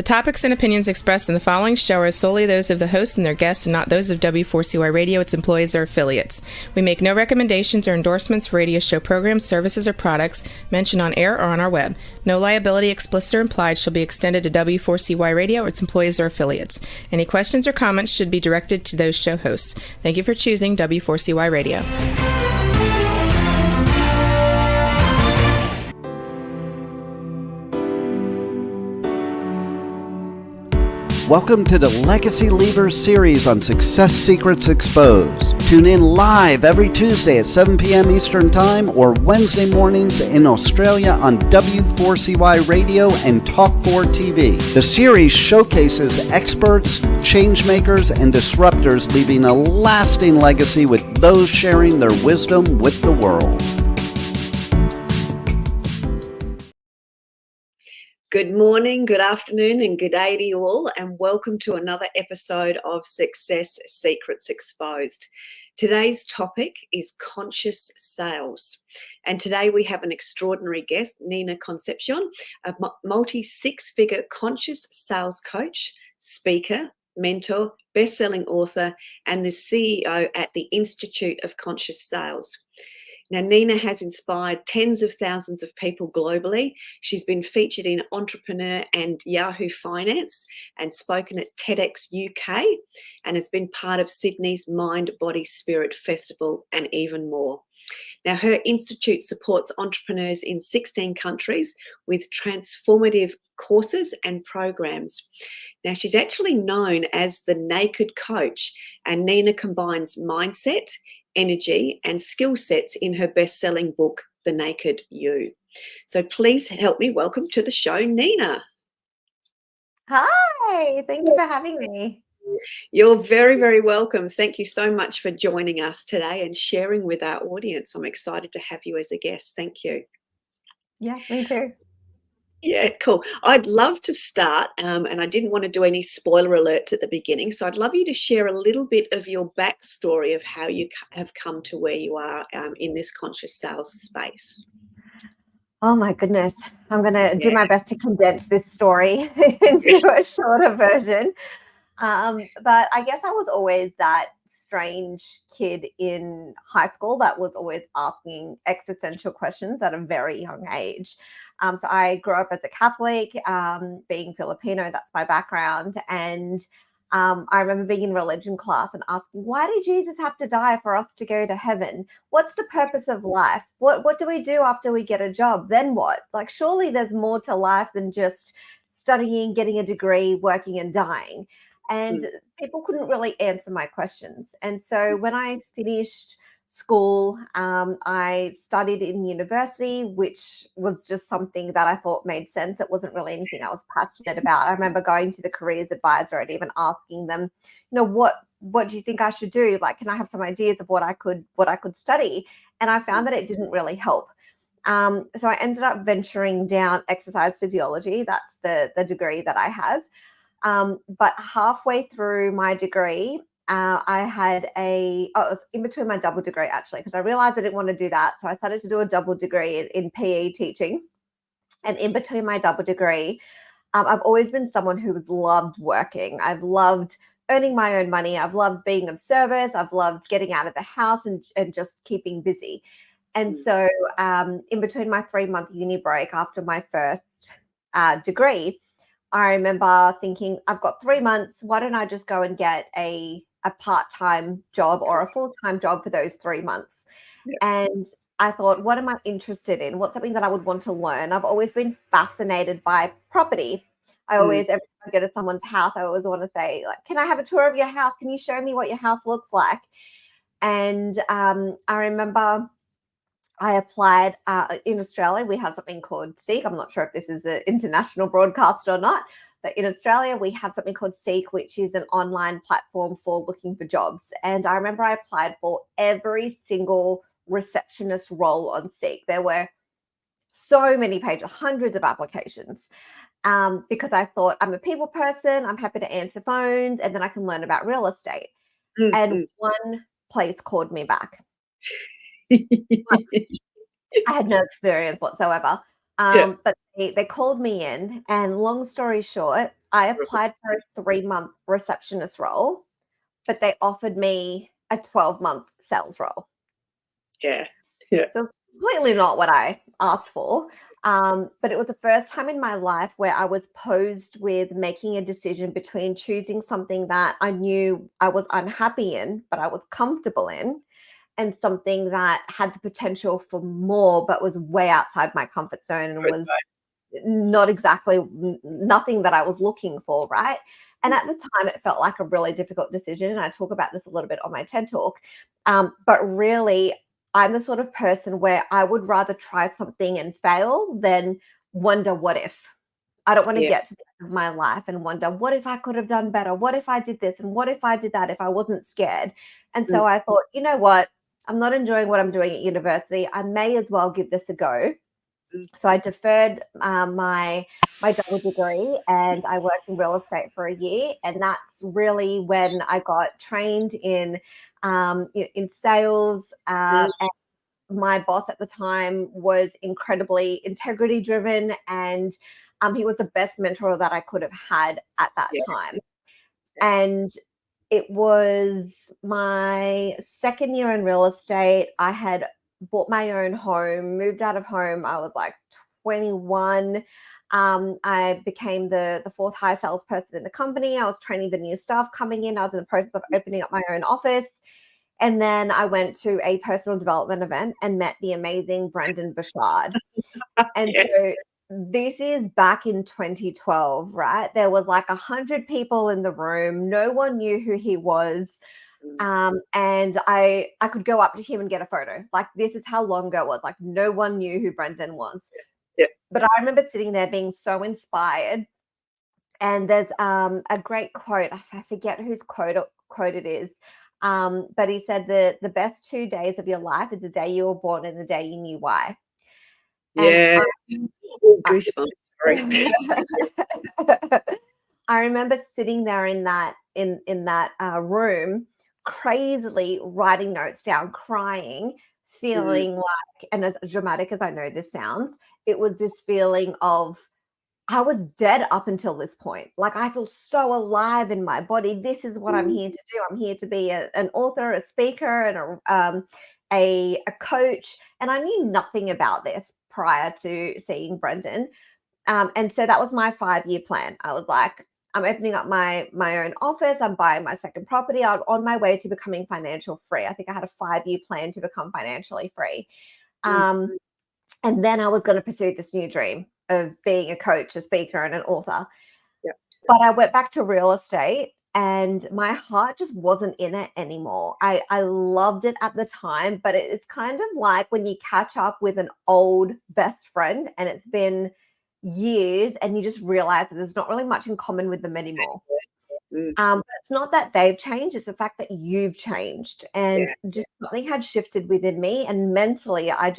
topics and opinions expressed in the following show are solely those of the host and their guests and not those of W4CY Radio, its employees, or affiliates. We make no recommendations or endorsements for radio show programs, services, or products mentioned on air or on our web. No liability, explicit or implied, shall be extended to W4CY Radio or its employees or affiliates. Any questions or comments should be directed to those show hosts. Thank you for choosing W4CY Radio. Welcome to the Legacy Leavers series on Success Secrets Exposed. Tune in live every Tuesday at 7 p.m. Eastern Time or Wednesday mornings in Australia on W4CY Radio and Talk4 TV. The series showcases experts, changemakers, and disruptors leaving a lasting legacy with those sharing their wisdom with the world. Good morning, good afternoon, and good day to you all, and welcome to another episode of Success Secrets Exposed. Today's topic is conscious sales, and today we have an extraordinary guest, Nina Concepcion, a multi-six-figure conscious sales coach, speaker, mentor, best-selling author, and the CEO at the Institute of Conscious Sales. Now, Nina has inspired tens of thousands of people globally. She's been featured in Entrepreneur and Yahoo Finance and spoken at Tedx UK and has been part of Sydney's Mind, Body, Spirit Festival and even more. Now, her institute supports entrepreneurs in 16 countries with transformative courses and programs. Now, she's actually known as the Naked Coach, and Nina combines mindset, energy and skill sets in her best-selling book, The Naked You. So please help me welcome to the show, Nina. Hi, thank you for having me. You're very, very welcome. Thank you so much for joining us today and sharing with our audience. I'm excited to have you as a guest. Thank you. Yeah, me too. Yeah, cool. I'd love to start, and I didn't want to do any spoiler alerts at the beginning, so I'd love you to share a little bit of your backstory of how you have come to where you are in this conscious sales space. Oh my goodness. I'm going to do my best to condense this story into a shorter version. But I guess I was always that strange kid in high school that was always asking existential questions at a very young age. So I grew up as a Catholic, being Filipino, that's my background. And I remember being in religion class and asking, why did Jesus have to die for us to go to heaven? What's the purpose of life? What do we do after we get a job? Then what? Like, surely there's more to life than just studying, getting a degree, working and dying. And people couldn't really answer my questions. And so when I finished school, I studied in university, which was just something that I thought made sense. It wasn't really anything I was passionate about. I remember going to the careers advisor and even asking them, what do you think I should do? Like, can I have some ideas of what I could study? And I found that it didn't really help. So I ended up venturing down exercise physiology. That's the degree that I have. But halfway through my degree, I had in between my double degree, actually, because I realized I didn't want to do that. So I started to do a double degree in PE teaching. And in between my double degree, I've always been someone who has loved working. I've loved earning my own money. I've loved being of service. I've loved getting out of the house and just keeping busy. And so in between my 3-month uni break after my first degree, I remember thinking, I've got 3 months. Why don't I just go and get a part-time job or a full-time job for those 3 months? Yeah. And I thought, what am I interested in? What's something that I would want to learn? I've always been fascinated by property. Every time I go to someone's house, I always want to say, like, can I have a tour of your house? Can you show me what your house looks like? And I remember I applied in Australia. We have something called Seek. I'm not sure if this is an international broadcast or not, but in Australia, we have something called Seek, which is an online platform for looking for jobs. And I remember I applied for every single receptionist role on Seek. There were so many pages, hundreds of applications, because I thought, I'm a people person. I'm happy to answer phones, and then I can learn about real estate. And one place called me back. I had no experience whatsoever. But they called me in, and long story short, I applied for a 3-month receptionist role, but they offered me a 12-month sales role. Yeah. So completely not what I asked for. But it was the first time in my life where I was posed with making a decision between choosing something that I knew I was unhappy in, but I was comfortable in, and something that had the potential for more, but was way outside my comfort zone and was not exactly nothing that I was looking for, right? And at the time, it felt like a really difficult decision. And I talk about this a little bit on my TED Talk. But really, I'm the sort of person where I would rather try something and fail than wonder what if. I don't want to get to the end of my life and wonder, what if I could have done better? What if I did this? And what if I did that if I wasn't scared? And so I thought, you know what? I'm not enjoying what I'm doing at university. I may as well give this a go. So I deferred my double degree, and I worked in real estate for a year. And that's really when I got trained in sales. And my boss at the time was incredibly integrity driven, and he was the best mentor that I could have had at that time. And it was my second year in real estate. I had bought my own home, moved out of home. I was like 21. I became the fourth highest salesperson in the company. I was training the new staff coming in. I was in the process of opening up my own office. And then I went to a personal development event and met the amazing Brendan Bouchard. And so this is back in 2012, right? There was like 100 people in the room. No one knew who he was. And I could go up to him and get a photo. Like, this is how long ago it was. Like, no one knew who Brendan was. But I remember sitting there being so inspired. And there's a great quote. I forget whose quote it is. But he said that the best 2 days of your life is the day you were born and the day you knew why. Yeah. Goosebumps. Sorry. I remember sitting there in that room, crazily writing notes down, crying, feeling like, and as dramatic as I know this sounds, it was this feeling of, I was dead up until this point. Like, I feel so alive in my body. This is what I'm here to do. I'm here to be an author, a speaker, and a coach. And I knew nothing about this prior to seeing Brendan. And so that was my 5-year plan. I was like, I'm opening up my own office. I'm buying my second property. I'm on my way to becoming financial free. I think I had a 5-year plan to become financially free. And then I was going to pursue this new dream of being a coach, a speaker, and an author. But I went back to real estate, and my heart just wasn't in it anymore. I loved it at the time, but it's kind of like when you catch up with an old best friend and it's been years and you just realize that there's not really much in common with them anymore. But it's not that they've changed, it's the fact that you've changed. And just something had shifted within me, and mentally I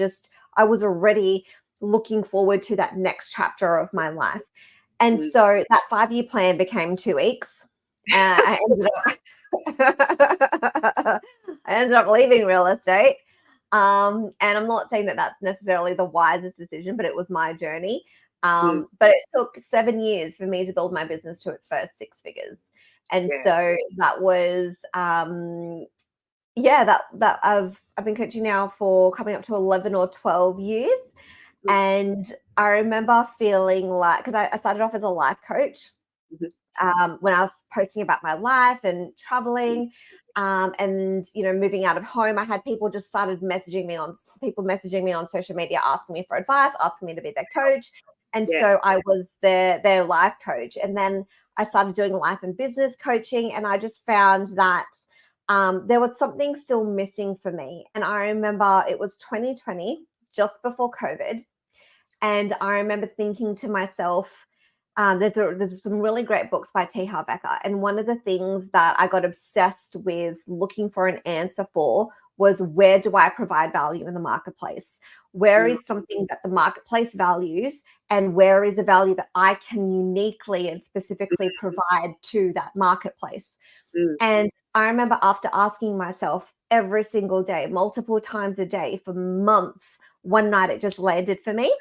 was already looking forward to that next chapter of my life. And so that 5-year plan became 2 weeks. I ended up leaving real estate. And I'm not saying that that's necessarily the wisest decision, but it was my journey. But it took 7 years for me to build my business to its first 6 figures. And so that was that I've been coaching now for coming up to 11 or 12 years. And I remember feeling like, because I started off as a life coach when I was posting about my life and traveling and, moving out of home. I had people just started messaging me on social media, asking me for advice, asking me to be their coach. And so I was their life coach. And then I started doing life and business coaching, and I just found that there was something still missing for me. And I remember it was 2020, just before COVID. And I remember thinking to myself, there's some really great books by T. Harv Eker. And one of the things that I got obsessed with looking for an answer for was, where do I provide value in the marketplace? Where is something that the marketplace values, and where is the value that I can uniquely and specifically provide to that marketplace? And I remember after asking myself every single day, multiple times a day for months, one night it just landed for me.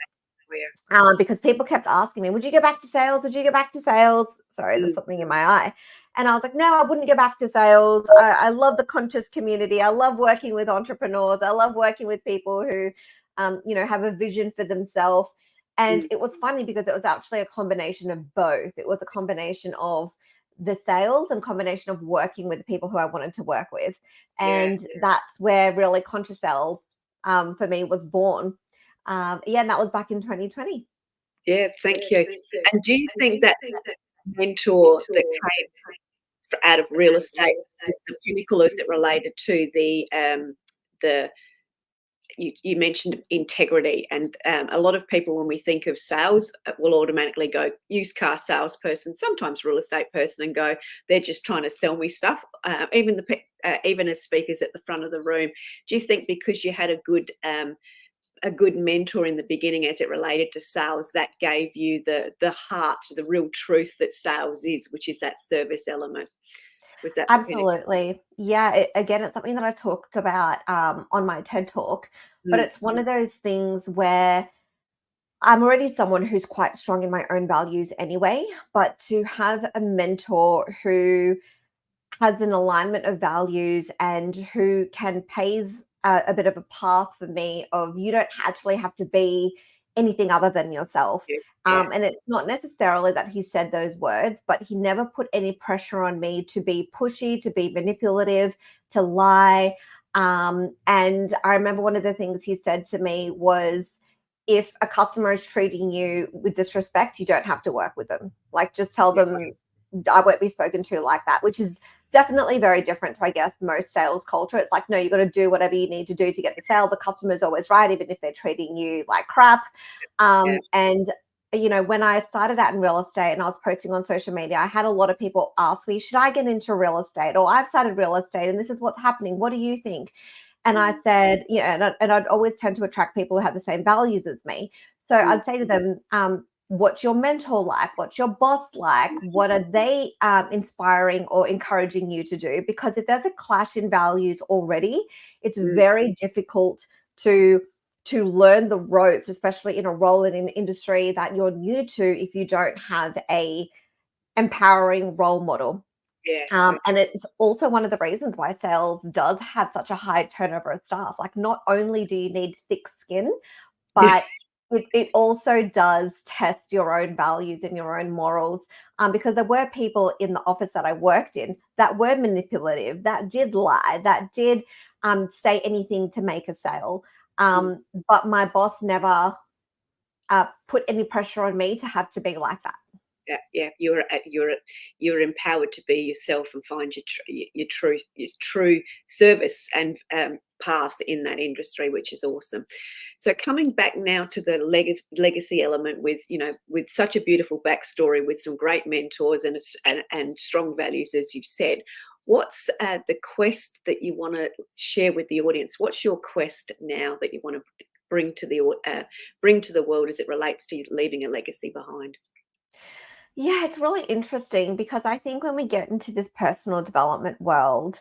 Because people kept asking me, would you go back to sales? Would you go back to sales? Sorry, there's something in my eye. And I was like, no, I wouldn't go back to sales. I love the conscious community. I love working with entrepreneurs. I love working with people who, have a vision for themselves. And it was funny because it was actually a combination of both. It was a combination of the sales and combination of working with the people who I wanted to work with. And that's where really conscious sales for me was born. And that was back in 2020. Yeah, thank you. And do you think that mentor that came out of real estate is the pinnacle, as it related to the you mentioned integrity, and a lot of people, when we think of sales, will automatically go used car salesperson, sometimes real estate person, and go, they're just trying to sell me stuff. Even as speakers at the front of the room, do you think because you had a good mentor in the beginning as it related to sales, that gave you the heart, the real truth that sales is, which is that service element? Was that absolutely? Yeah. It's something that I talked about on my TED Talk, but it's one of those things where I'm already someone who's quite strong in my own values anyway, but to have a mentor who has an alignment of values and who can pave a bit of a path for me of, you don't actually have to be anything other than yourself. And it's not necessarily that he said those words, but he never put any pressure on me to be pushy, to be manipulative, to lie. And I remember one of the things he said to me was, if a customer is treating you with disrespect, you don't have to work with them. Like, just tell them I won't be spoken to like that, which is definitely very different to, I guess, most sales culture. It's like, no, you got to do whatever you need to do to get the sale. The customer's always right, even if they're treating you like crap. And when I started out in real estate and I was posting on social media, I had a lot of people ask me, should I get into real estate? Or I've started real estate and this is what's happening. What do you think? And I said, and I'd always tend to attract people who have the same values as me. So I'd say to them, what's your mentor like? What's your boss like? What are they inspiring or encouraging you to do? Because if there's a clash in values already, it's very difficult to learn the ropes, especially in a role in an industry that you're new to, if you don't have a empowering role model. And it's also one of the reasons why sales does have such a high turnover of staff. Like, not only do you need thick skin, but it also does test your own values and your own morals, because there were people in the office that I worked in that were manipulative, that did lie, that did say anything to make a sale. But my boss never put any pressure on me to have to be like that. You're empowered to be yourself and find your true service and path in that industry, which is awesome. So coming back now to the legacy element, with such a beautiful backstory, with some great mentors and strong values, as you've said, what's the quest that you want to share with the audience? What's your quest now that you want to bring to the world as it relates to leaving a legacy behind? Yeah, it's really interesting because I think when we get into this personal development world,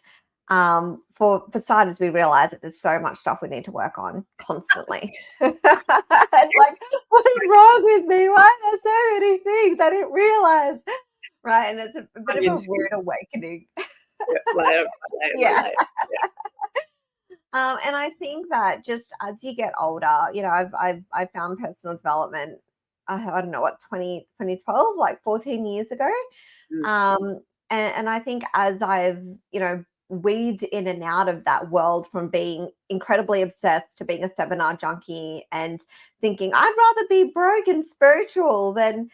for starters, we realize that there's so much stuff we need to work on constantly. It's like, what is wrong with me? Why are there so many things I didn't realize? Right. And it's a bit of a rude awakening. Yeah. And I think that just as you get older, I've found personal development, I don't know what, 2012, like 14 years ago. And I think as I've, weed in and out of that world, from being incredibly obsessed to being a seminar junkie and thinking I'd rather be broke and spiritual than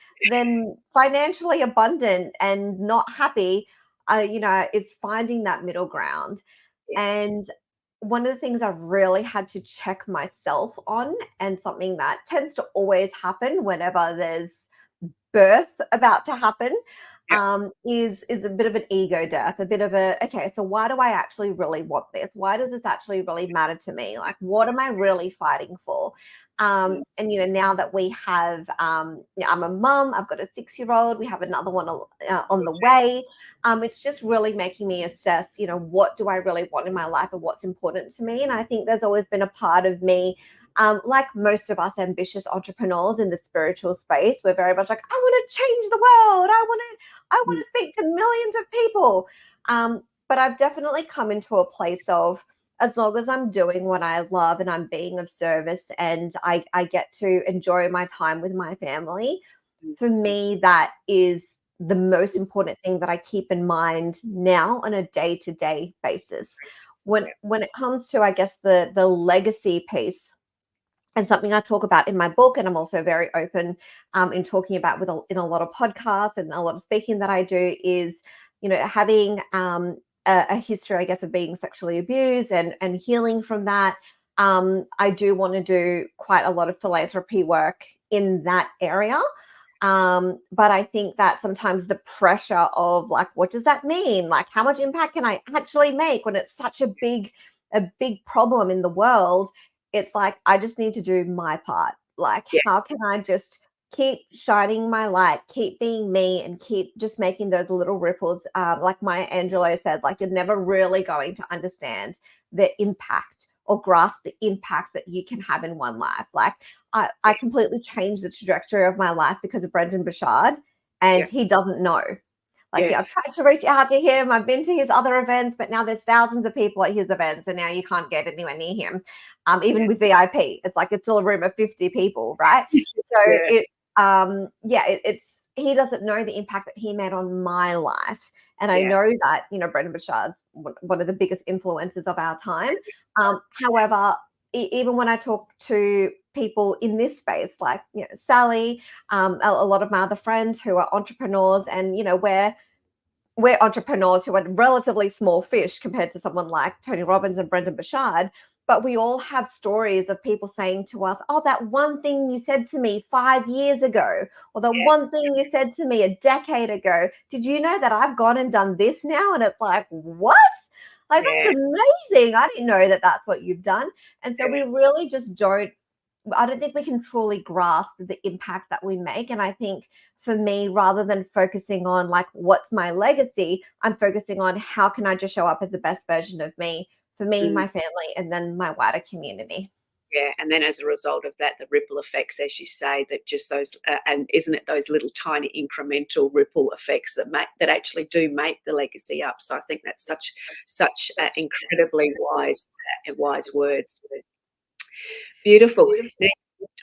financially abundant and not happy, it's finding that middle ground. And one of the things I've really had to check myself on, and something that tends to always happen whenever there's birth about to happen, is a bit of an ego death, a bit of okay, so why do I actually really want this? Why does this actually really matter to me? Like, what am I really fighting for? And now that we have, I'm a mum, I've got a 6-year-old, we have another one on the way. It's just really making me assess, what do I really want in my life and what's important to me? And I think there's always been a part of me Like most of us ambitious entrepreneurs in the spiritual space, we're very much like, I want to change the world. I want to speak to millions of people. But I've definitely come into a place of, as long as I'm doing what I love and I'm being of service and I get to enjoy my time with my family, for me, that is the most important thing that I keep in mind now on a day-to-day basis. When it comes to, I guess, the legacy piece, and something I talk about in my book, and I'm also very open in talking about in a lot of podcasts and a lot of speaking that I do, is, having a history, I guess, of being sexually abused and healing from that. I do want to do quite a lot of philanthropy work in that area. But I think that sometimes the pressure of, like, what does that mean? Like, how much impact can I actually make when it's such a big problem in the world? It's like, I just need to do my part. Like, how can I just keep shining my light, keep being me, and keep just making those little ripples? Like Maya Angelou said, like, you're never really going to understand the impact or grasp the impact that you can have in one life. Like, I completely changed the trajectory of my life because of Brendan Burchard, and he doesn't know. Like, I've tried to reach out to him. I've been to his other events, but now there's thousands of people at his events, and now you can't get anywhere near him. Even with VIP, it's like it's still a room of 50 people, right? So it's he doesn't know the impact that he made on my life. And I know that, Brendan Burchard's one of the biggest influences of our time. However, even when I talk to people in this space, like, Sally, a lot of my other friends who are entrepreneurs, and, we're entrepreneurs who are relatively small fish compared to someone like Tony Robbins and Brendan Burchard. But we all have stories of people saying to us, oh, that one thing you said to me 5 years ago, or the one thing you said to me a decade ago, did you know that I've gone and done this now? And it's like, what? Like, that's amazing. I didn't know that that's what you've done. And so we really just I don't think we can truly grasp the impact that we make. And I think, for me, rather than focusing on, like, what's my legacy, I'm focusing on how can I just show up as the best version of me for me, my family, and then my wider community. Yeah, and then as a result of that, the ripple effects, as you say, that just those, and isn't it those little tiny incremental ripple effects that actually do make the legacy up? So I think that's such incredibly wise words. Beautiful. Now,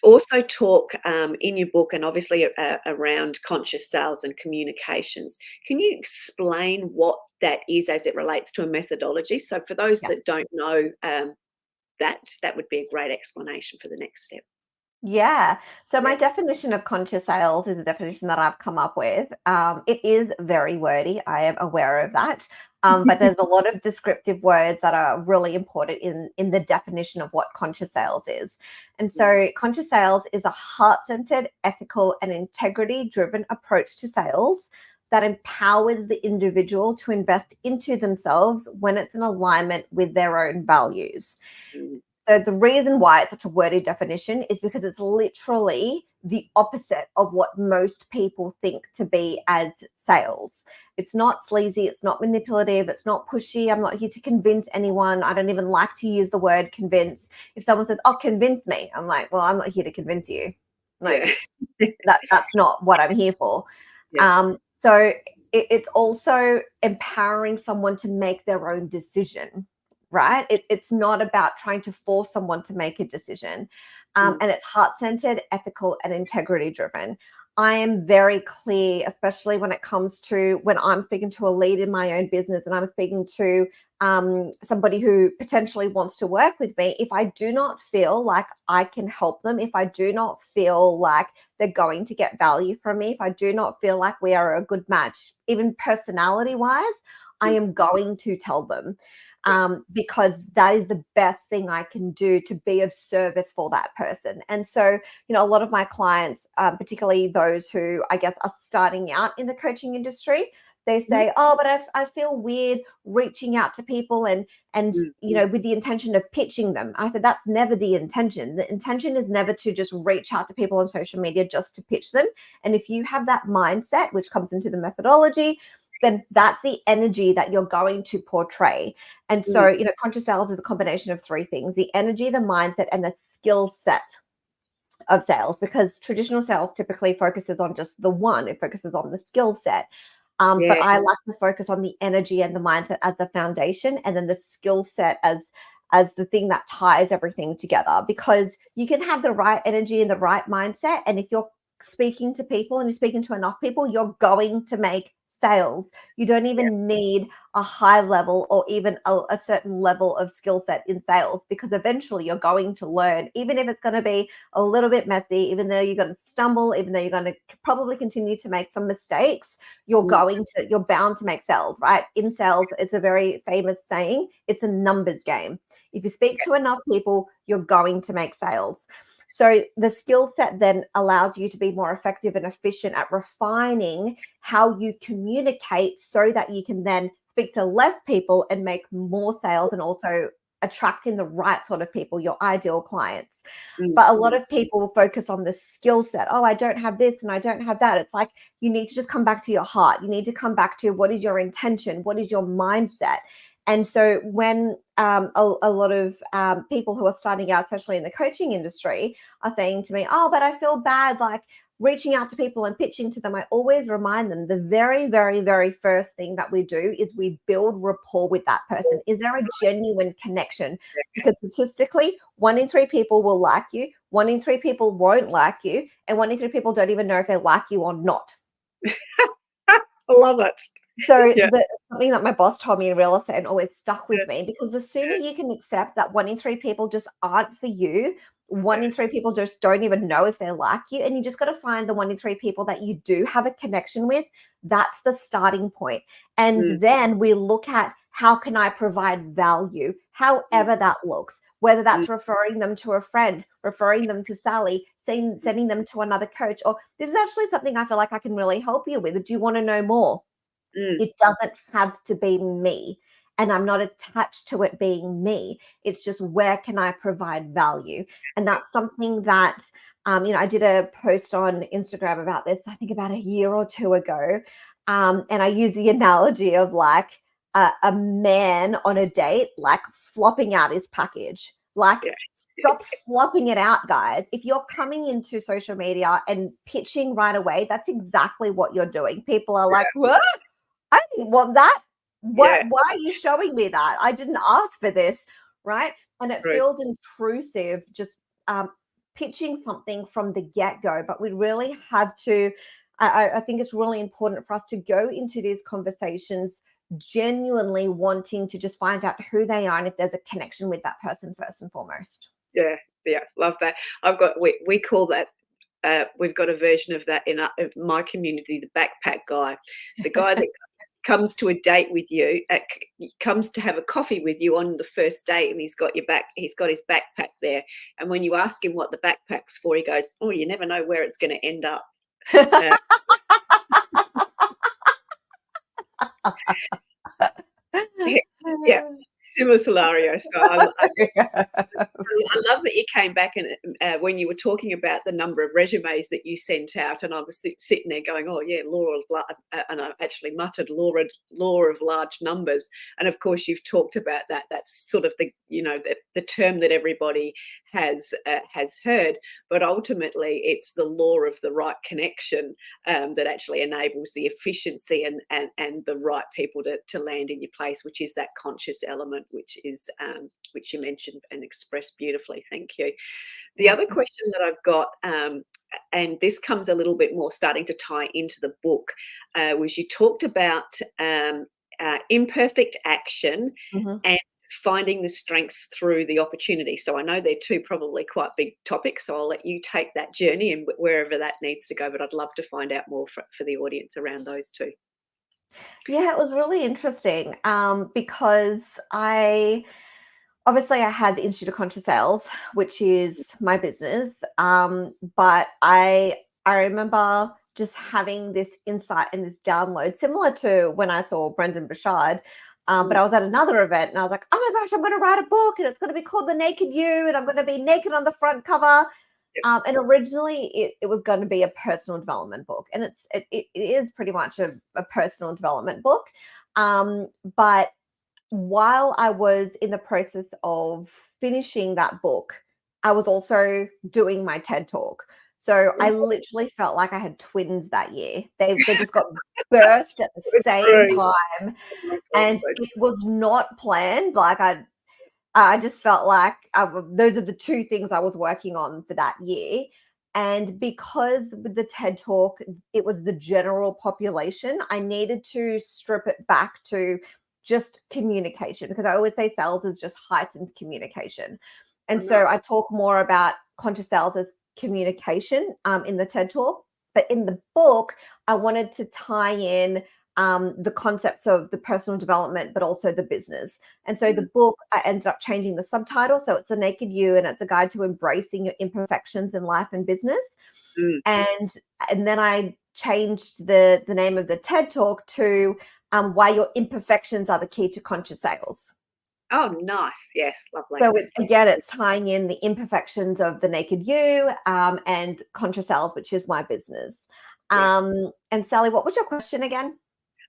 also talk in your book, and obviously around conscious sales and communications. Can you explain what that is as it relates to a methodology? So for those that don't know, that would be a great explanation for the next step. Yeah. So my definition of conscious sales is a definition that I've come up with. It is very wordy. I am aware of that. But there's a lot of descriptive words that are really important in the definition of what conscious sales is. And so conscious sales is a heart-centered, ethical, and integrity-driven approach to sales that empowers the individual to invest into themselves when it's in alignment with their own values. So the reason why it's such a wordy definition is because it's literally the opposite of what most people think to be as sales. It's not sleazy, it's not manipulative, it's not pushy. I'm not here to convince anyone. I don't even like to use the word convince. If someone says, oh, convince me, I'm like, well, I'm not here to convince you. Like, that's not what I'm here for. So it's also empowering someone to make their own decision. Right? It's not about trying to force someone to make a decision. And it's heart-centered, ethical, and integrity-driven. I am very clear, especially when it comes to when I'm speaking to a lead in my own business and I'm speaking to somebody who potentially wants to work with me. If I do not feel like I can help them, if I do not feel like they're going to get value from me, if I do not feel like we are a good match, even personality-wise, I am going to tell them. Because that is the best thing I can do to be of service for that person. And so, a lot of my clients, particularly those who I guess are starting out in the coaching industry, they say, oh, but I feel weird reaching out to people and with the intention of pitching them. I said, that's never the intention. The intention is never to just reach out to people on social media just to pitch them. And if you have that mindset, which comes into the methodology, then that's the energy that you're going to portray. And so, conscious sales is a combination of three things: the energy, the mindset, and the skill set of sales, because traditional sales typically focuses on just the one. It focuses on the skill set. But I like to focus on the energy and the mindset as the foundation, and then the skill set as the thing that ties everything together, because you can have the right energy and the right mindset. And if you're speaking to people and you're speaking to enough people, you're going to make sales. You don't even need a high level or even a certain level of skill set in sales, because eventually you're going to learn, even if it's going to be a little bit messy, even though you're going to stumble, even though you're going to probably continue to make some mistakes, you're bound to make sales, right? In sales, it's a very famous saying, it's a numbers game. If you speak to enough people, you're going to make sales. So the skill set then allows you to be more effective and efficient at refining how you communicate, so that you can then speak to less people and make more sales, and also attracting the right sort of people, your ideal clients. But a lot of people will focus on the skill set. Oh, I don't have this and I don't have that. It's like, you need to just come back to your heart. You need to come back to, what is your intention? What is your mindset? And so when a lot of people who are starting out, especially in the coaching industry, are saying to me, oh, but I feel bad, like reaching out to people and pitching to them, I always remind them, the very, very, very first thing that we do is we build rapport with that person. Is there a genuine connection? Because statistically, 1 in 3 people will like you, 1 in 3 people won't like you, and 1 in 3 people don't even know if they like you or not. I love it. So something that my boss told me in real estate and always stuck with me, because the sooner you can accept that 1 in 3 people just aren't for you, 1 in 3 people just don't even know if they like you, and you just got to find the 1 in 3 people that you do have a connection with. That's the starting point. And then we look at, how can I provide value, however that looks, whether that's referring them to a friend, referring them to Sally, sending them to another coach, or this is actually something I feel like I can really help you with. Do you want to know more? It doesn't have to be me, and I'm not attached to it being me. It's just, where can I provide value? And that's something that, I did a post on Instagram about this, I think about a year or 2 ago. And I used the analogy of like a man on a date, like flopping out his package. Like, stop flopping it out, guys. If you're coming into social media and pitching right away, that's exactly what you're doing. People are like, what? I didn't want that. Why are you showing me that? I didn't ask for this, right? And it feels intrusive, just pitching something from the get-go. But we really have to, I think it's really important for us to go into these conversations genuinely wanting to just find out who they are and if there's a connection with that person first and foremost. Yeah, love that. We call that, we've got a version of that in my community, the backpack guy, the guy that comes to a date with you, comes to have a coffee with you on the first date, and he's got his backpack there, and when you ask him what the backpack's for, he goes, oh, you never know where it's going to end up. Yeah, similar scenario. So I love that you came back and when you were talking about the number of resumes that you sent out, and I was sitting there going, oh yeah, and I actually muttered law of large numbers. And of course you've talked about that. That's sort of the term that everybody has heard, but ultimately it's the law of the right connection that actually enables the efficiency and the right people to land in your place, which is that conscious element, which you mentioned and expressed beautifully. Thank you. The other question that I've got, and this comes a little bit more starting to tie into the book, was you talked about imperfect action and finding the strengths through the opportunity. So I know they're two probably quite big topics, so I'll let you take that journey and wherever that needs to go, but I'd love to find out more for the audience around those two. Yeah, it was really interesting because I had the Institute of Conscious Sales, which is my business, but I remember just having this insight and this download, similar to when I saw Brendan Burchard. But I was at another event and I was like, oh my gosh, I'm going to write a book and it's going to be called The Naked You and I'm going to be naked on the front cover. And originally it was going to be a personal development book, and it is pretty much a personal development book. But while I was in the process of finishing that book, I was also doing my TED Talk. So I literally felt like I had twins that year. They just got birthed at the same time, and it was not planned. Like I just felt like those are the two things I was working on for that year. And because with the TED Talk, it was the general population, I needed to strip it back to just communication, because I always say sales is just heightened communication. And so I talk more about conscious sales as communication in the TED Talk. But in the book, I wanted to tie in the concepts of the personal development, but also the business. And so the book, I ended up changing the subtitle. So it's The Naked You, and it's a guide to embracing your imperfections in life and business. And then I changed the name of the TED Talk to Why Your Imperfections Are the Key to Conscious Sales. Oh, nice. Yes, lovely. So it's tying in the imperfections of the naked you and conscious sales, which is my business. And Sally, what was your question again?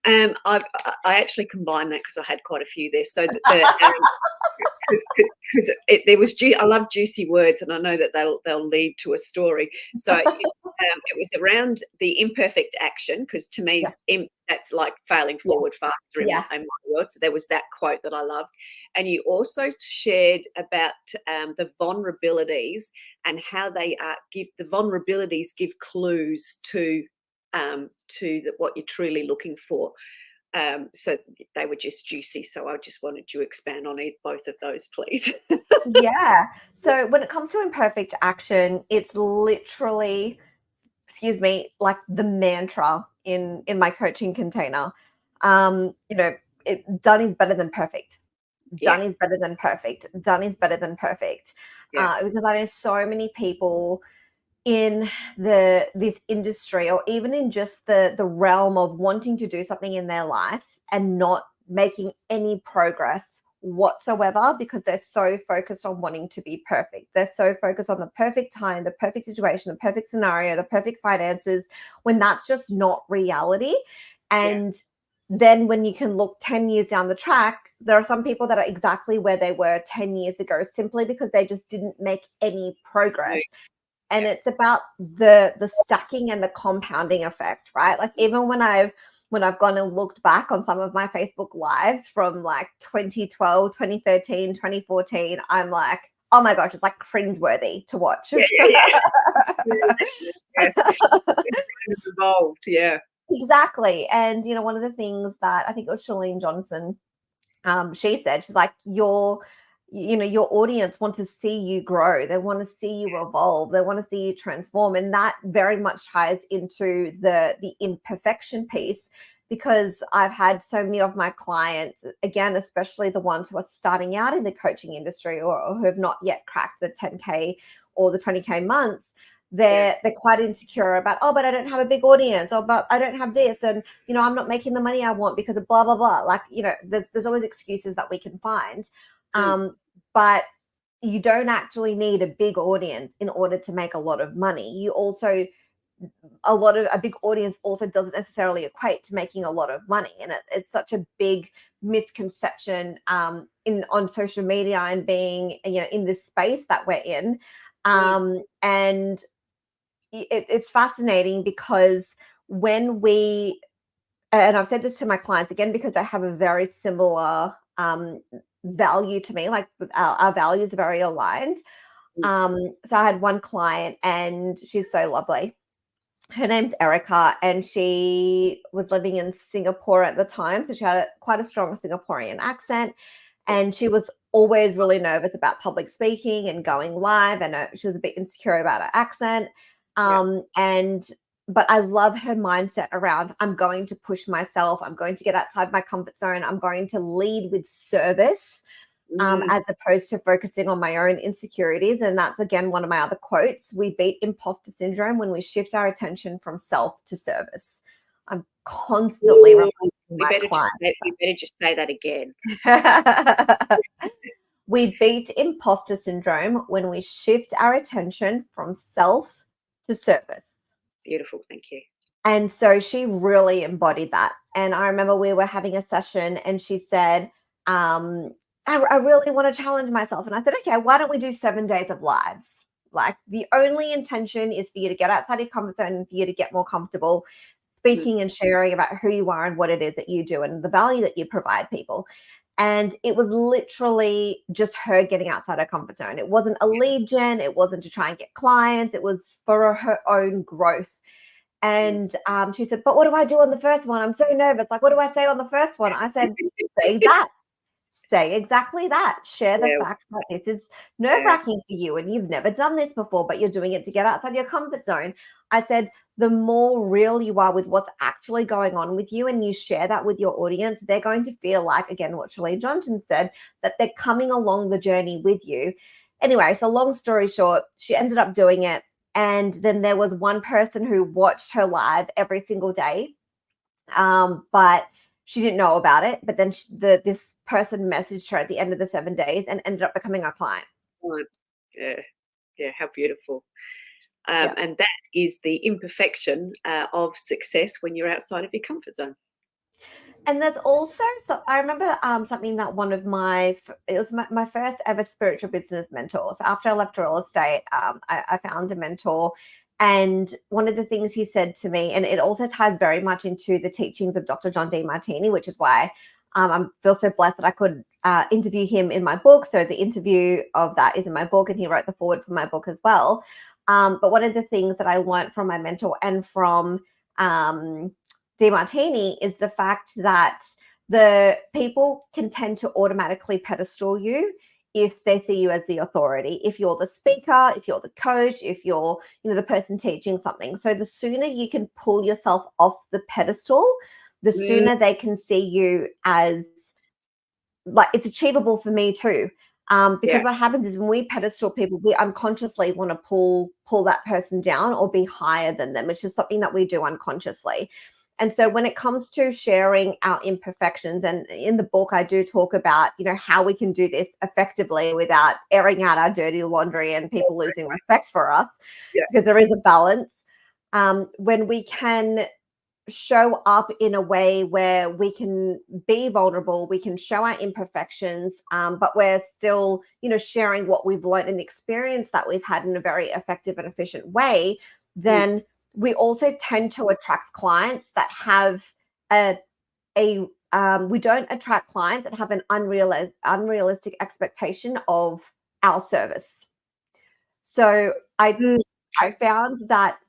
I actually combined that because I had quite a few there. So there was I love juicy words, and I know that they'll lead to a story. So it was around the imperfect action, because to me that's like failing forward faster in my world. So there was that quote that I loved, and you also shared about the vulnerabilities and how they give clues to what you're truly looking for. So they were just juicy. So I just wanted you to expand on both of those, please. Yeah. So when it comes to imperfect action, it's literally, like the mantra in my coaching container. Done is better than perfect. Done is better than perfect. Done is better than perfect. Because I know so many people in this industry, or even in just the realm of wanting to do something in their life and not making any progress whatsoever, because they're so focused on wanting to be perfect. They're so focused on the perfect time, the perfect situation, the perfect scenario, the perfect finances, when that's just not reality. And then when you can look 10 years down the track, there are some people that are exactly where they were 10 years ago, simply because they just didn't make any progress. And it's about the stacking and the compounding effect, right? Like even when I've gone and looked back on some of my Facebook lives from like 2012, 2013, 2014, I'm like, oh my gosh, it's like cringeworthy to watch. Yes. It's evolved, Exactly. And one of the things that I think it was Shalene Johnson, she said, she's like, your audience want to see you grow. They want to see you evolve. They want to see you transform. And that very much ties into the imperfection piece, because I've had so many of my clients, again, especially the ones who are starting out in the coaching industry or who have not yet cracked the 10K or the 20K months. They're quite insecure about, but I don't have a big audience, or but I don't have this, and I'm not making the money I want because of blah blah blah. Like there's always excuses that we can find, but you don't actually need a big audience in order to make a lot of money. You also a big audience also doesn't necessarily equate to making a lot of money, and it's such a big misconception on social media and being in this space that we're in, and it's fascinating because when and I've said this to my clients again, because they have a very similar value to me, like our values are very aligned. So I had one client, and she's so lovely. Her name's Erica, and she was living in Singapore at the time. So she had quite a strong Singaporean accent, and she was always really nervous about public speaking and going live. And she was a bit insecure about her accent. But I love her mindset around, I'm going to push myself. I'm going to get outside my comfort zone. I'm going to lead with service, as opposed to focusing on my own insecurities. And that's, again, one of my other quotes. We beat imposter syndrome when we shift our attention from self to service. I'm constantly reminding my clients. You better just say that again. We beat imposter syndrome when we shift our attention from self to service. Beautiful. Thank you. And so she really embodied that. And I remember we were having a session, and she said, I really want to challenge myself. And I said, okay, why don't we do 7 days of lives? Like, the only intention is for you to get outside your comfort zone and for you to get more comfortable speaking and sharing about who you are and what it is that you do and the value that you provide people. And it was literally just her getting outside her comfort zone. It wasn't a lead gen. It wasn't to try and get clients. It was for her own growth. And she said, but what do I do on the first one? I'm so nervous. Like, what do I say on the first one? I said, say that. Say exactly that. Share the facts that this is nerve-wracking for you and you've never done this before, but you're doing it to get outside your comfort zone. I said, the more real you are with what's actually going on with you and you share that with your audience, they're going to feel like, again, what Shalene Johnson said, that they're coming along the journey with you. Anyway, so long story short, she ended up doing it. And then there was one person who watched her live every single day. But she didn't know about it. But then this person messaged her at the end of the 7 days and ended up becoming our client. Yeah, how beautiful. And that is the imperfection of success when you're outside of your comfort zone. And there's also, so I remember something that one of it was my first ever spiritual business mentor. So after I left real estate, I found a mentor. And one of the things he said to me, and it also ties very much into the teachings of Dr. John Demartini, which is why I feel so blessed that I could interview him in my book. So the interview of that is in my book, and he wrote the foreword for my book as well. But one of the things that I learned from my mentor and from Demartini is the fact that the people can tend to automatically pedestal you if they see you as the authority, if you're the speaker, if you're the coach, if you're, the person teaching something. So the sooner you can pull yourself off the pedestal, the sooner they can see you as, like, it's achievable for me too. Because what happens is when we pedestal people, we unconsciously want to pull that person down or be higher than them. It's just something that we do unconsciously. And so when it comes to sharing our imperfections, and in the book, I do talk about, how we can do this effectively without airing out our dirty laundry and people losing respect for us, because there is a balance. When we can show up in a way where we can be vulnerable, we can show our imperfections, but we're still, sharing what we've learned and the experience that we've had in a very effective and efficient way, then we also tend to attract clients that have we don't attract clients that have an unrealistic expectation of our service. So I found that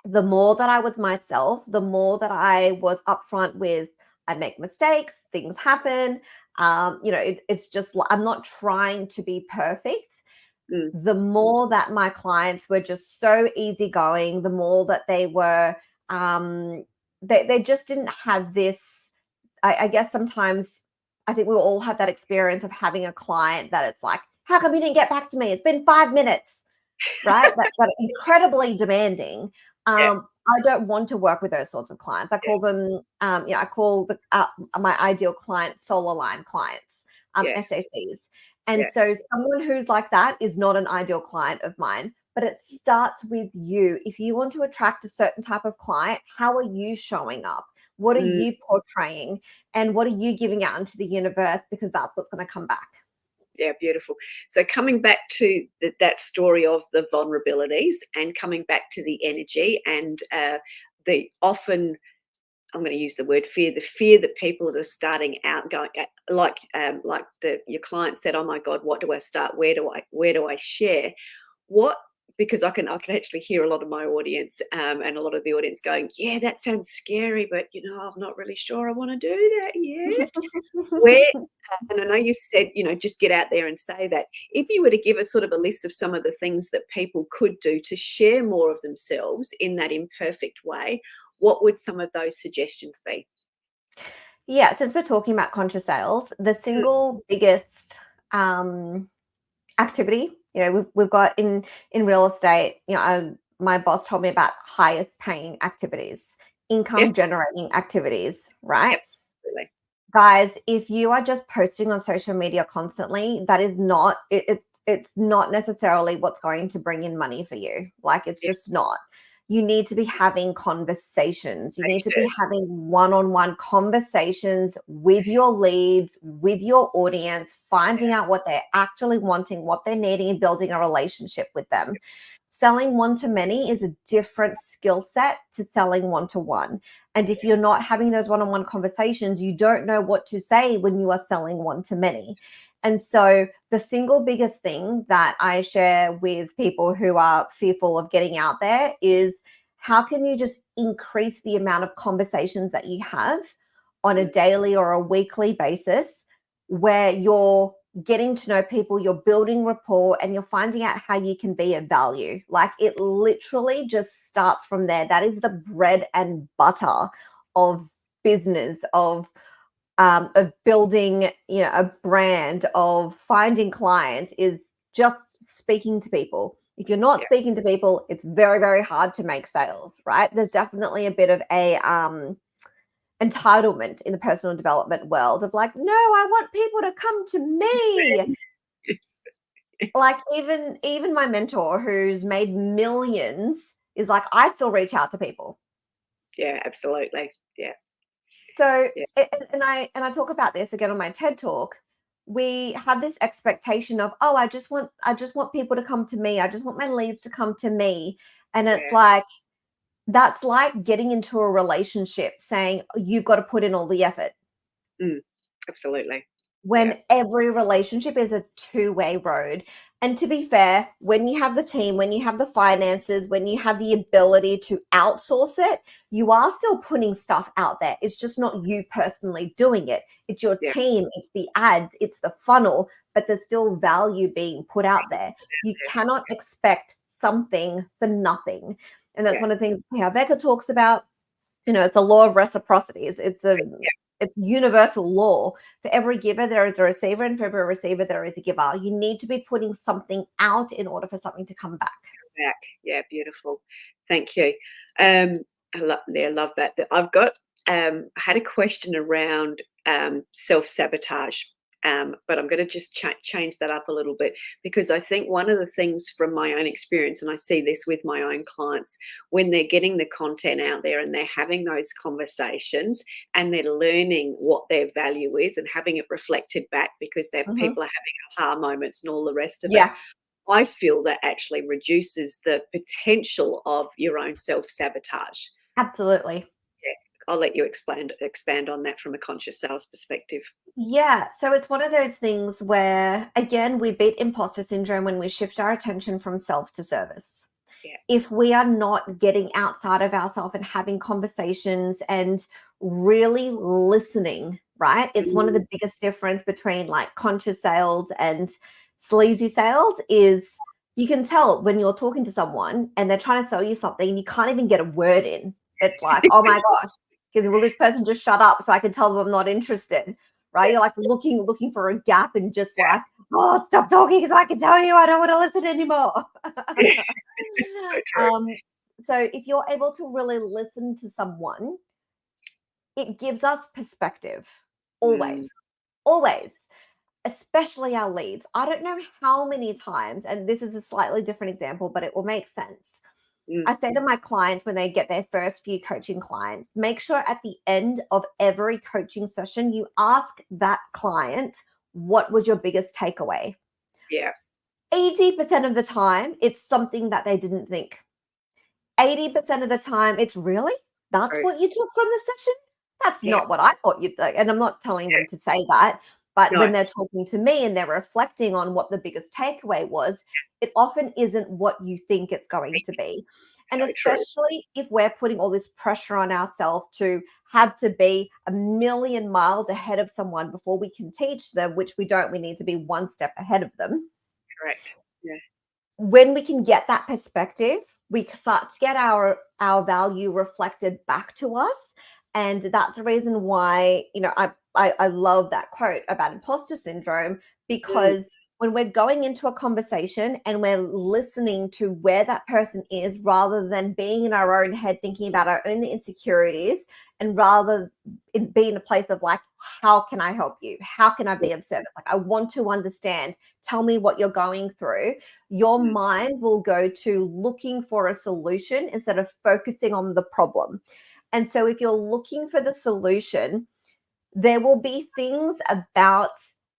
the more that I was myself, the more that I was upfront with, I make mistakes, things happen. It's just, I'm not trying to be perfect. The more that my clients were just so easygoing, the more that they were, they just didn't have this, I guess sometimes I think we all have that experience of having a client that it's like, how come you didn't get back to me? It's been 5 minutes, right? That's incredibly demanding. I don't want to work with those sorts of clients. I call them, I call my ideal clients solar line clients, SACs. And so someone who's like that is not an ideal client of mine, but it starts with you. If you want to attract a certain type of client, how are you showing up? What are you portraying? And what are you giving out into the universe? Because that's what's going to come back. Yeah, beautiful. So coming back to that story of the vulnerabilities and coming back to the energy and the often, I'm going to use the word fear, the fear that people that are starting out going like your client said, oh my God, what do I start? Where do I share? Because I can actually hear a lot of my audience and a lot of the audience going, yeah, that sounds scary, but I'm not really sure I want to do that yet. And I know you said, just get out there and say that. If you were to give a sort of a list of some of the things that people could do to share more of themselves in that imperfect way, what would some of those suggestions be? Yeah, since we're talking about conscious sales, the single biggest activity, we've got in real estate, my boss told me about highest paying activities, income generating activities, right? Absolutely. Guys, if you are just posting on social media constantly, that is not, it's not necessarily what's going to bring in money for you. Like, it's just not. you need to be having conversations. You need to be having one-on-one conversations with your leads, with your audience, finding out what they're actually wanting, what they're needing, and building a relationship with them. Selling one-to-many is a different skill set to selling one-to-one. And if you're not having those one-on-one conversations, you don't know what to say when you are selling one-to-many. And so the single biggest thing that I share with people who are fearful of getting out there is, how can you just increase the amount of conversations that you have on a daily or a weekly basis, where you're getting to know people, you're building rapport, and you're finding out how you can be of value. Like, it literally just starts from there. That is the bread and butter of business, of building, a brand, of finding clients, is just speaking to people. If you're not speaking to people, it's very, very hard to make sales, right? There's definitely a bit of a entitlement in the personal development world of like, no, I want people to come to me. Yes. Like, even my mentor, who's made millions, is like, I still reach out to people. Yeah, absolutely. Yeah. So, and I talk about this again on my TED Talk. We have this expectation of, oh, I just want people to come to me. I just want my leads to come to me. And it's like, that's like getting into a relationship saying, you've got to put in all the effort. Absolutely. When every relationship is a two-way road. And to be fair, when you have the team, when you have the finances, when you have the ability to outsource it, you are still putting stuff out there. It's just not you personally doing it. It's your team, it's the ads, it's the funnel, but there's still value being put out there. You cannot expect something for nothing. And that's one of the things Becca talks about. It's the law of reciprocity. It's universal law. For every giver, there is a receiver, and for every receiver, there is a giver. You need to be putting something out in order for something to come back. Yeah, beautiful. Thank you. I love that. I've got had a question around self-sabotage. But I'm going to just change that up a little bit, because I think one of the things from my own experience, and I see this with my own clients, when they're getting the content out there and they're having those conversations and they're learning what their value is and having it reflected back, because people are having aha moments and all the rest of it. I feel that actually reduces the potential of your own self-sabotage. Absolutely. I'll let you expand on that from a conscious sales perspective. Yeah. So it's one of those things where, again, we beat imposter syndrome when we shift our attention from self to service. Yeah. If we are not getting outside of ourselves and having conversations and really listening, right? It's one of the biggest difference between like conscious sales and sleazy sales is you can tell when you're talking to someone and they're trying to sell you something and you can't even get a word in. It's like, oh my gosh, will this person just shut up so I can tell them I'm not interested, right? You're like looking for a gap and just like, oh, stop talking so I can tell you I don't want to listen anymore. So if you're able to really listen to someone, it gives us perspective. Always, especially our leads. I don't know how many times, and this is a slightly different example, but it will make sense. I say to my clients when they get their first few coaching clients, make sure at the end of every coaching session, you ask that client, what was your biggest takeaway? Yeah. 80% of the time, it's something that they didn't think. 80% of the time, it's really? That's what you took from the session? That's not what I thought you'd think. And I'm not telling them to say that. But when they're talking to me and they're reflecting on what the biggest takeaway was, it often isn't what you think it's going to be. And especially if we're putting all this pressure on ourselves to have to be a million miles ahead of someone before we can teach them, which we don't, we need to be one step ahead of them. Correct. Yeah. When we can get that perspective, we start to get our value reflected back to us. And that's the reason why, I love that quote about imposter syndrome, because when we're going into a conversation and we're listening to where that person is rather than being in our own head, thinking about our own insecurities and rather it be in a place of like, how can I help you? How can I be of service? Like, I want to understand. Tell me what you're going through. Your mind will go to looking for a solution instead of focusing on the problem. And so if you're looking for the solution, there will be things about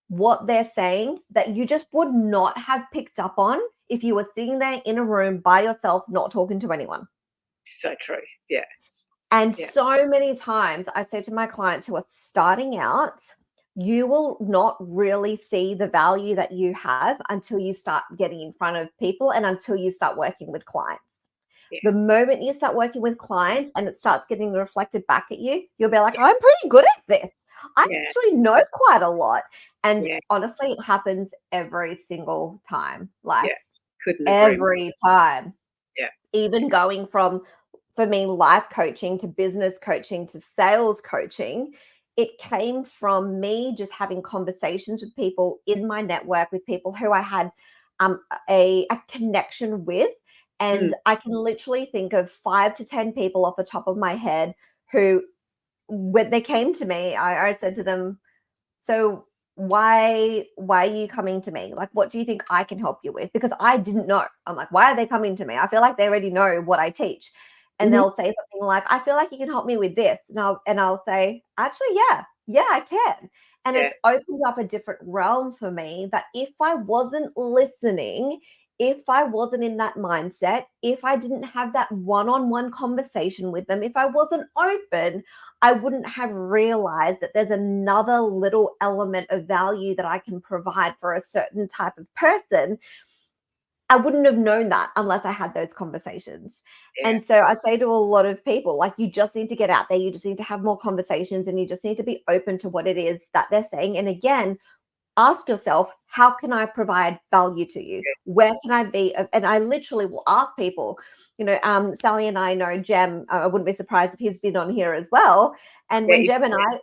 what they're saying that you just would not have picked up on if you were sitting there in a room by yourself, not talking to anyone. So true. Yeah. And so many times I say to my clients who are starting out, you will not really see the value that you have until you start getting in front of people and until you start working with clients. Yeah. The moment you start working with clients and it starts getting reflected back at you, you'll be like, I'm pretty good at this. I actually know quite a lot. And honestly, it happens every single time. Like every time. Yeah. Even going from, for me, life coaching to business coaching to sales coaching, it came from me just having conversations with people in my network, with people who I had a connection with. And I can literally think of 5 to 10 people off the top of my head who, when they came to me, I said to them, so why are you coming to me? Like, what do you think I can help you with? Because I didn't know. I'm like, why are they coming to me? I feel like they already know what I teach. And they'll say something like, I feel like you can help me with this. And I'll say, actually, yeah, I can. And it's opened up a different realm for me that if I wasn't listening, if I wasn't in that mindset, if I didn't have that one-on-one conversation with them, if I wasn't open, I wouldn't have realized that there's another little element of value that I can provide for a certain type of person. I wouldn't have known that unless I had those conversations. Yeah. And so I say to a lot of people, like, you just need to get out there. You just need to have more conversations and you just need to be open to what it is that they're saying. And again, ask yourself, how can I provide value to you? Where can I be? And I literally will ask people, you know, Sally and I know Jem. I wouldn't be surprised if he's been on here as well. And when Jem and I,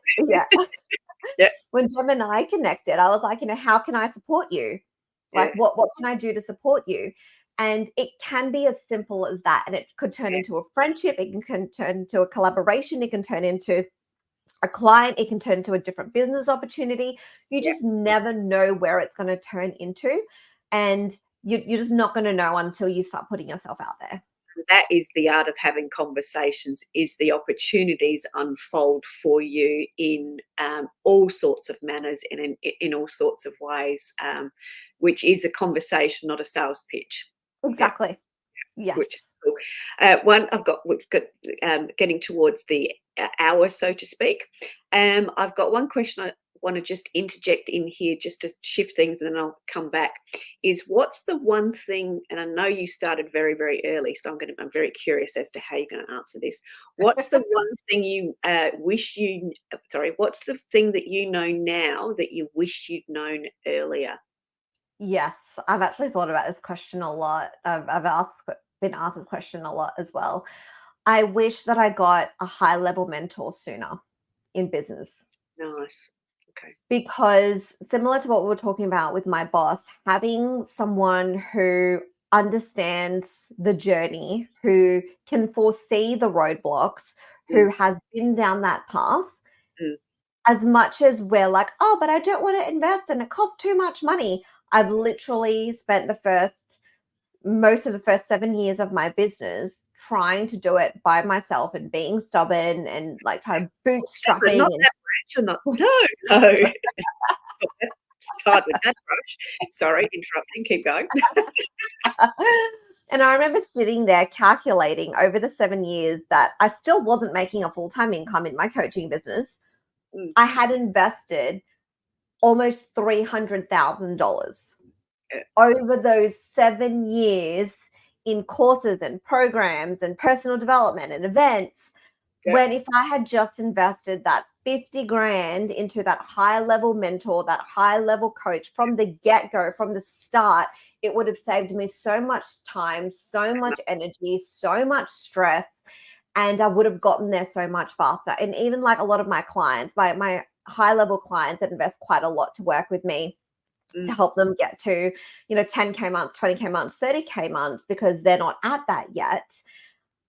when Jem and I connected, I was like, you know, how can I support you? Like, what can I do to support you? And it can be as simple as that. And it could turn into a friendship. It can turn into a collaboration. It can turn into a client. It can turn into a different business opportunity. You just never know where it's going to turn into. And you're just not going to know until you start putting yourself out there. That is the art of having conversations, is the opportunities unfold for you in all sorts of manners and in all sorts of ways, which is a conversation, not a sales pitch. Exactly. Yes. Which is cool. We've got getting towards the hour, so to speak. I've got one question I want to just interject in here just to shift things, and then I'll come back. Is what's the one thing, and I know you started very, very early, so I'm very curious as to how you're going to answer this. What's the one thing you what's the thing that you know now that you wish you'd known earlier? Yes, I've actually thought about this question a lot. I've been asked this question a lot as well. I wish that I got a high-level mentor sooner in business. Nice. Okay. Because similar to what we were talking about with my boss, having someone who understands the journey, who can foresee the roadblocks, who has been down that path, as much as we're like, oh, but I don't want to invest and it costs too much money. I've literally spent most of the first 7 years of my business trying to do it by myself and being stubborn and like trying to bootstrapping. Not that much. You're not. No. Start with that brush. Sorry, interrupting. Keep going. And I remember sitting there calculating over the 7 years that I still wasn't making a full-time income in my coaching business. I had invested almost $300,000 over those 7 years in courses and programs and personal development and events. When if I had just invested that 50 grand into that high level mentor, that high level coach from the get-go, from the start, it would have saved me so much time, so much energy, so much stress, and I would have gotten there so much faster. And even like a lot of my clients, my high level clients that invest quite a lot to work with me to help them get to, 10K months, 20K months, 30K months, because they're not at that yet.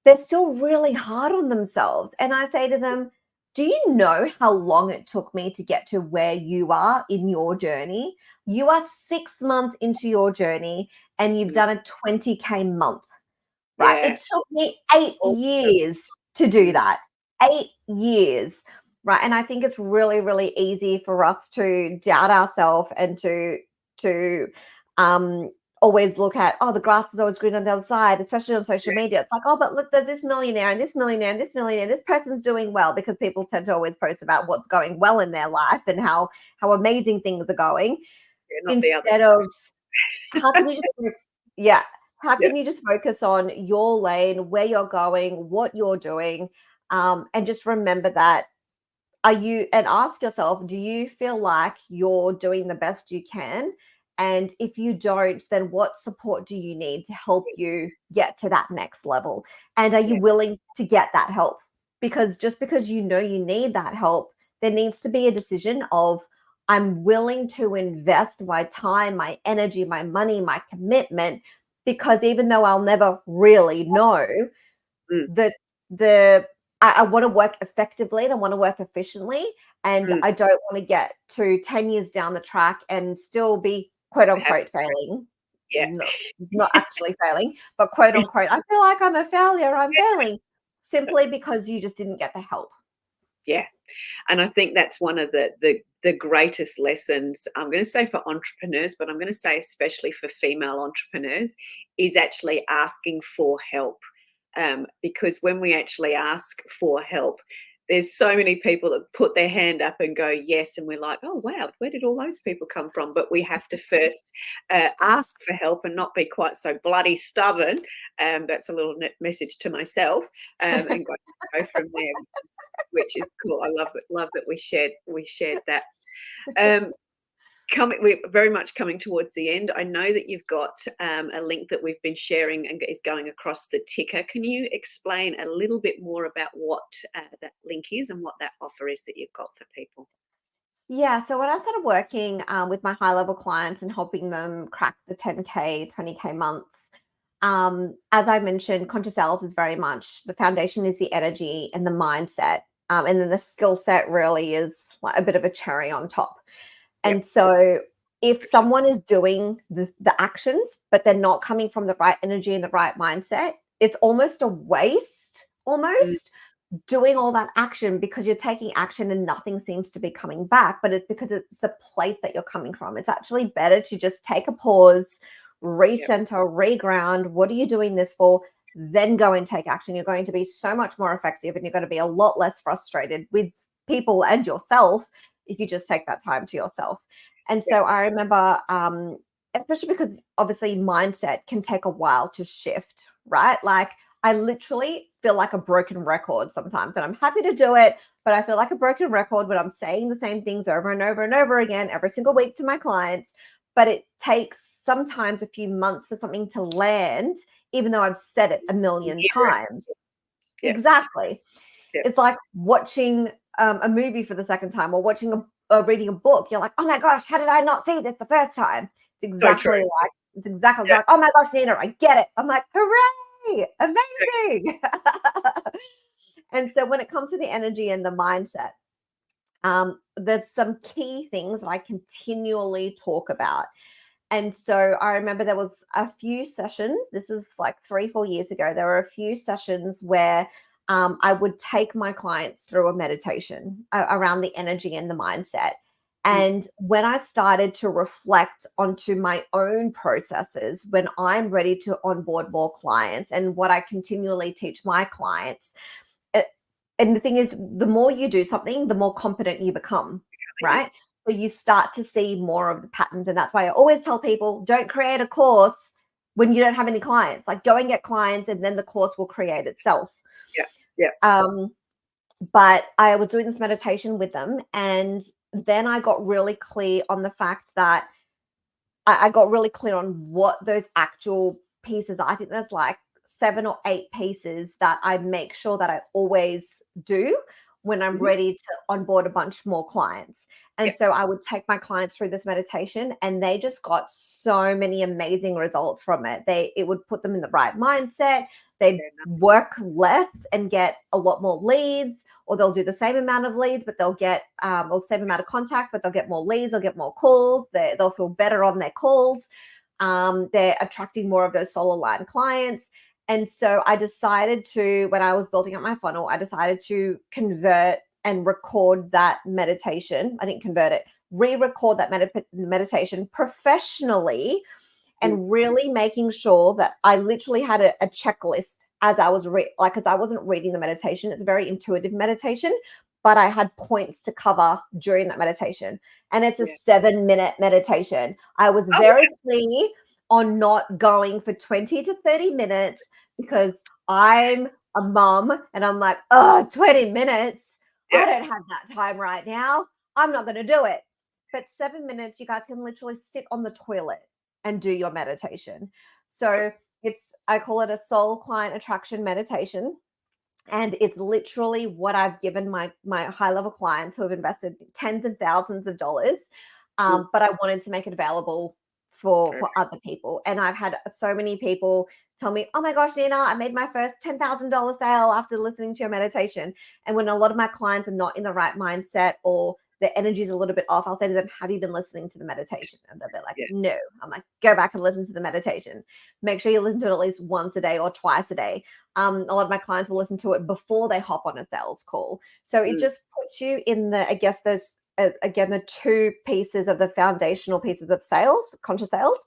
They're still really hard on themselves. And I say to them, Do you know how long it took me to get to where you are in your journey? You are 6 months into your journey and you've done a 20K month, right? Yeah. It took me 8 Awesome. years to do that. 8 years, right? And I think it's really, really easy for us to doubt ourselves and to always look at, oh, the grass is always green on the other side, especially on social media. It's like, oh, but look, there's this millionaire and this millionaire and this millionaire. This person's doing well, because people tend to always post about what's going well in their life and how amazing things are going, Yeah, not the other instead side. of how can you just yeah, how Yeah. can you just focus on your lane, where you're going, what you're doing, and just remember that, and ask yourself, do you feel like you're doing the best you can? And if you don't, then what support do you need to help you get to that next level? And are you willing to get that help? Because just because you know you need that help, there needs to be a decision of, I'm willing to invest my time, my energy, my money, my commitment, because even though I'll never really know, Mm. the I want to work effectively and I want to work efficiently, and I don't want to get to 10 years down the track and still be quote unquote failing. Yeah. No, not actually failing, but quote unquote, I feel like I'm a failure, I'm failing, simply because you just didn't get the help. Yeah. And I think that's one of the greatest lessons, I'm going to say for entrepreneurs, but I'm going to say especially for female entrepreneurs, is actually asking for help. Because when we actually ask for help, there's so many people that put their hand up and go yes, and we're like, oh wow, where did all those people come from? But we have to first ask for help and not be quite so bloody stubborn. That's a little message to myself, and go from there, which is cool. I love that we shared that. We're very much coming towards the end. I know that you've got a link that we've been sharing and is going across the ticker. Can you explain a little bit more about what that link is and what that offer is that you've got for people? Yeah, so when I started working with my high level clients and helping them crack the 10K, 20K months, as I mentioned, conscious sales is very much the foundation, is the energy and the mindset. And then the skill set really is like a bit of a cherry on top. Yep. And so if someone is doing the actions, but they're not coming from the right energy and the right mindset, it's almost a waste, almost doing all that action, because you're taking action and nothing seems to be coming back. But it's because it's the place that you're coming from. It's actually better to just take a pause, recenter, reground. What are you doing this for? Then go and take action. You're going to be so much more effective, and you're going to be a lot less frustrated with people and yourself if you just take that time to yourself. And so I remember, especially because obviously mindset can take a while to shift, right? Like, I literally feel like a broken record sometimes, and I'm happy to do it, but I feel like a broken record when I'm saying the same things over and over and over again every single week to my clients. But it takes sometimes a few months for something to land, even though I've said it a million times. Yeah. Exactly. Yeah. It's like watching a movie for the second time, or watching reading a book. You're like, oh my gosh, how did I not see this the first time? It's exactly like, oh my gosh, Nina, I get it. I'm like, hooray, amazing. And so when it comes to the energy and the mindset, there's some key things that I continually talk about. And so I remember there was a few sessions, this was like 3-4 years ago, there were a few sessions where I would take my clients through a meditation around the energy and the mindset. And when I started to reflect onto my own processes, when I'm ready to onboard more clients, and what I continually teach my clients, and the thing is, the more you do something, the more competent you become, right? So you start to see more of the patterns. And that's why I always tell people, don't create a course when you don't have any clients. Like, go and get clients, and then the course will create itself. But I was doing this meditation with them, and then I got really clear on the fact that I got really clear on what those actual pieces are. I think there's like 7 or 8 pieces that I make sure that I always do when I'm ready to onboard a bunch more clients. And so I would take my clients through this meditation, and they just got so many amazing results from it. It would put them in the right mindset. They'd work less and get a lot more leads, or they'll do the same amount of leads, but they'll get or the same amount of contacts, but they'll get more leads, they'll get more calls, they'll feel better on their calls. They're attracting more of those soul aligned clients. And so I decided to, when I was building up my funnel, I decided to convert and record that meditation. I didn't convert it, re-record that meditation professionally, and really making sure that I literally had a checklist as I was because I wasn't reading the meditation. It's a very intuitive meditation, but I had points to cover during that meditation. And it's a 7-minute meditation. I was very clear on not going for 20 to 30 minutes because I'm a mum and I'm like, 20 minutes. I don't have that time right now. I'm not going to do it. But 7 minutes, you guys can literally sit on the toilet and do your meditation. So I call it a soul client attraction meditation. And it's literally what I've given my high level clients who have invested tens of thousands of dollars. But I wanted to make it available for other people. And I've had so many people tell me, oh my gosh, Nina, I made my first $10,000 sale after listening to your meditation. And when a lot of my clients are not in the right mindset or their energy is a little bit off, I'll say to them, have you been listening to the meditation? And they'll be like, no. I'm like, go back and listen to the meditation. Make sure you listen to it at least once a day or twice a day. A lot of my clients will listen to it before they hop on a sales call. So it just puts you in those, again, the two pieces of the foundational pieces of sales, conscious sales,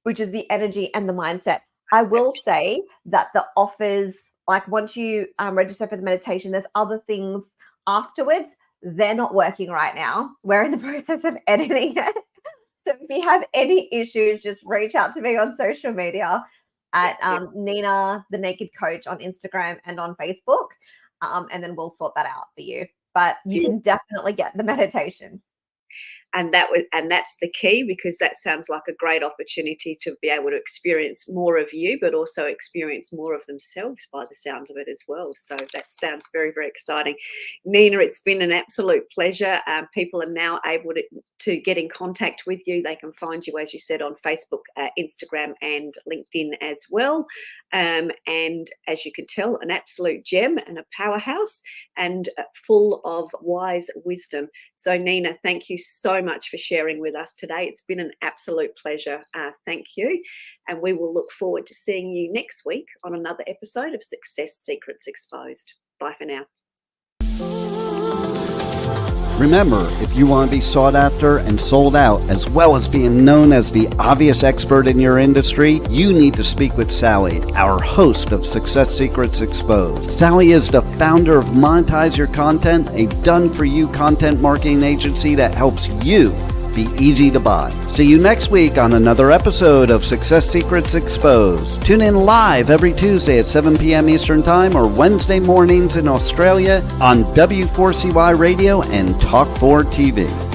which is the energy and the mindset. I will say that the offers, like once you register for the meditation, there's other things afterwards. They're not working right now. We're in the process of editing it. So if you have any issues, just reach out to me on social media at Nina, the Naked Coach on Instagram and on Facebook. And then we'll sort that out for you. But you can definitely get the meditation. And that's the key, because that sounds like a great opportunity to be able to experience more of you, but also experience more of themselves by the sound of it as well. So that sounds very, very exciting. Nina, it's been an absolute pleasure. People are now able to get in contact with you. They can find you, as you said, on Facebook, Instagram and LinkedIn as well. And as you can tell, an absolute gem and a powerhouse and full of wise wisdom. So Nina, thank you so much for sharing with us today. It's been an absolute pleasure. Thank you. And we will look forward to seeing you next week on another episode of Success Secrets Exposed. Bye for now. Remember, if you want to be sought after and sold out, as well as being known as the obvious expert in your industry, you need to speak with Sally, our host of Success Secrets Exposed. Sally is the founder of Monetize Your Content, a done-for-you content marketing agency that helps you be easy to buy. See you next week on another episode of Success Secrets Exposed. Tune in live every Tuesday at 7 p.m. Eastern Time or Wednesday mornings in Australia on W4CY Radio and Talk4 TV.